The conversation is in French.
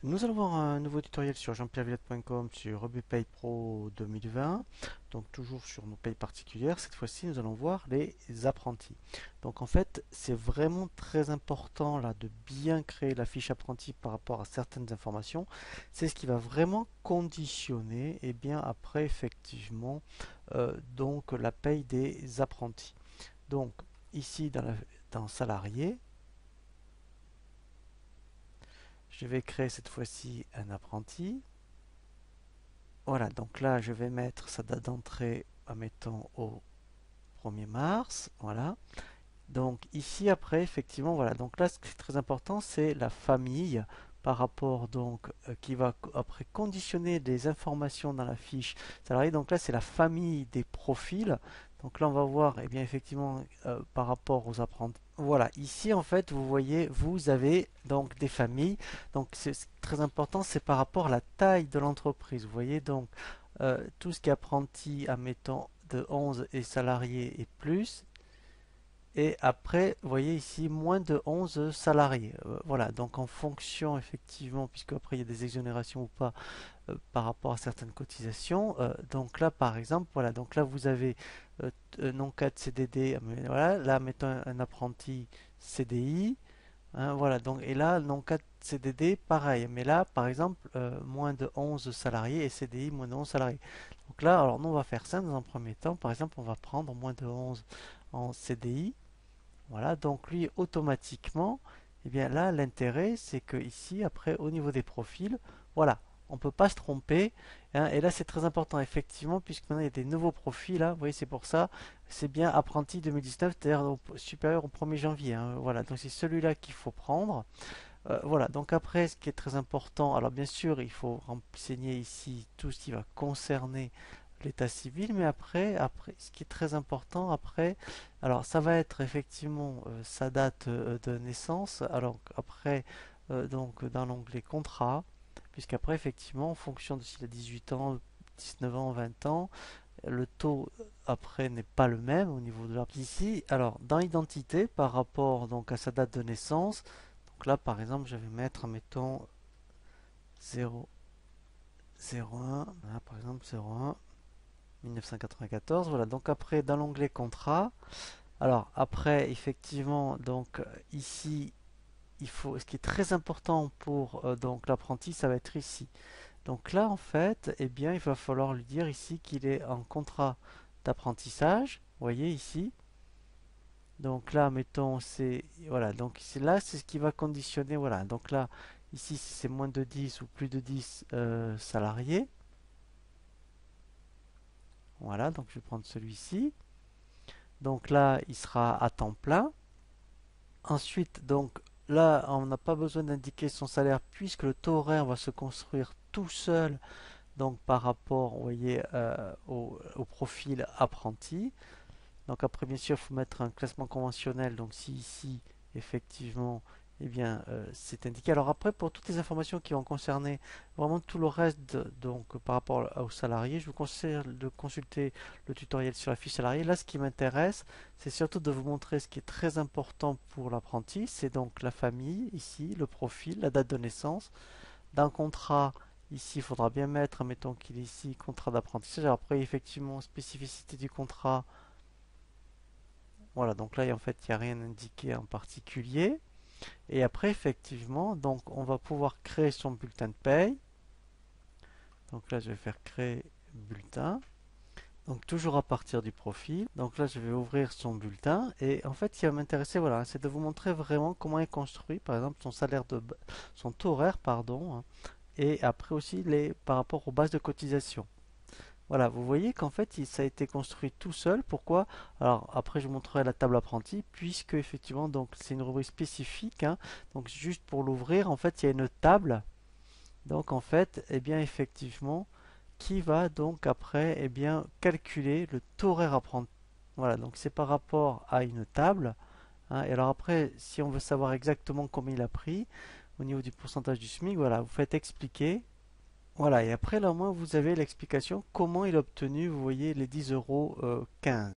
Nous allons voir un nouveau tutoriel sur jeanpierrevillette.com sur RebuPay Pro 2020. Donc toujours sur nos payes particulières. Cette fois-ci, nous allons voir les apprentis. Donc en fait, c'est vraiment très important là de bien créer la fiche apprenti par rapport à certaines informations. C'est ce qui va vraiment conditionner et bien après effectivement donc la paye des apprentis. Donc ici dans salarié, je vais créer cette fois-ci un apprenti. Voilà, donc là, je vais mettre sa date d'entrée, admettons, au 1er mars. Voilà. Donc ici, après, effectivement, voilà. Donc là, ce qui est très important, c'est la famille par rapport, donc, qui va après conditionner des informations dans la fiche salarié. Donc là, c'est la famille des profils. Donc là, on va voir, eh bien, effectivement, par rapport aux apprentis. Voilà, ici, en fait, vous voyez, vous avez donc des familles. Donc, c'est très important, c'est par rapport à la taille de l'entreprise. Vous voyez, donc, tout ce qui est apprenti, admettons, de 11 et salariés et plus, et après, vous voyez ici, moins de 11 salariés. Voilà, donc en fonction, effectivement, puisque après il y a des exonérations ou pas par rapport à certaines cotisations. Donc là, par exemple, voilà, donc là vous avez non 4 CDD, mais voilà, là mettons un apprenti CDI. Hein, voilà, donc, et là, non 4 CDD, pareil. Mais là, par exemple, moins de 11 salariés et CDI, moins de 11 salariés. Donc là, alors nous, on va faire ça dans un premier temps. Par exemple, on va prendre moins de 11 en CDI. Voilà, donc lui automatiquement, eh bien là l'intérêt c'est que ici après au niveau des profils, voilà, on ne peut pas se tromper, hein, et là c'est très important effectivement puisque maintenant il y a des nouveaux profils là, vous voyez c'est pour ça, c'est bien apprenti 2019, c'est-à-dire supérieur au 1er janvier, hein, voilà, donc c'est celui-là qu'il faut prendre. Voilà, donc après ce qui est très important, alors bien sûr il faut renseigner ici tout ce qui va concerner l'état civil, mais après, ce qui est très important après, alors ça va être effectivement sa date de naissance. Alors après, donc dans l'onglet contrat, puisqu'après effectivement, en fonction de s'il a 18 ans, 19 ans, 20 ans, le taux après n'est pas le même au niveau de l'article. Ici, alors dans identité par rapport donc à sa date de naissance, donc là par exemple, je vais mettre, mettons 0, 01, là, par exemple 01. 1994, voilà. Donc après, dans l'onglet contrat, alors après, effectivement, donc ici, il faut, ce qui est très important pour donc l'apprenti, ça va être ici. Donc là, en fait, eh bien, il va falloir lui dire ici qu'il est en contrat d'apprentissage. Vous voyez ici. Donc là, mettons, c'est voilà. Donc c'est là, c'est ce qui va conditionner. Voilà. Donc là, ici, si c'est moins de 10 ou plus de 10 salariés. Voilà. Donc je vais prendre celui-ci. Donc là, il sera à temps plein. Ensuite, donc là, on n'a pas besoin d'indiquer son salaire puisque le taux horaire va se construire tout seul. Donc par rapport, vous voyez, au profil apprenti. Donc après, bien sûr, il faut mettre un classement conventionnel. Donc si ici, effectivement, eh bien, c'est indiqué. Alors après, pour toutes les informations qui vont concerner vraiment tout le reste, donc par rapport aux salariés, je vous conseille de consulter le tutoriel sur la fiche salariée. Là, ce qui m'intéresse, c'est surtout de vous montrer ce qui est très important pour l'apprenti. C'est donc la famille, ici, le profil, la date de naissance. D'un contrat, ici, il faudra bien mettre, mettons qu'il est ici, contrat d'apprentissage. Après, effectivement, spécificité du contrat. Voilà, donc là, en fait, il n'y a rien indiqué en particulier. Et après, effectivement, donc on va pouvoir créer son bulletin de paye. Donc là, je vais faire créer bulletin. Donc toujours à partir du profil. Donc là, je vais ouvrir son bulletin. Et en fait, ce qui va m'intéresser, voilà, c'est de vous montrer vraiment comment est construit, par exemple, son salaire son taux horaire, pardon, hein, et après aussi par rapport aux bases de cotisation. Voilà, vous voyez qu'en fait, ça a été construit tout seul. Pourquoi? Alors après, je vous montrerai la table apprenti, puisque effectivement, donc c'est une rubrique spécifique, hein. Donc juste pour l'ouvrir, en fait, il y a une table. Donc en fait, eh bien effectivement, qui va donc après, eh bien calculer le taux horaire apprenti. Voilà, donc c'est par rapport à une table, hein. Et alors après, si on veut savoir exactement combien il a pris au niveau du pourcentage du SMIC, voilà, vous faites expliquer. Voilà, et après là au moins vous avez l'explication comment il a obtenu, vous voyez, les 10,15 €.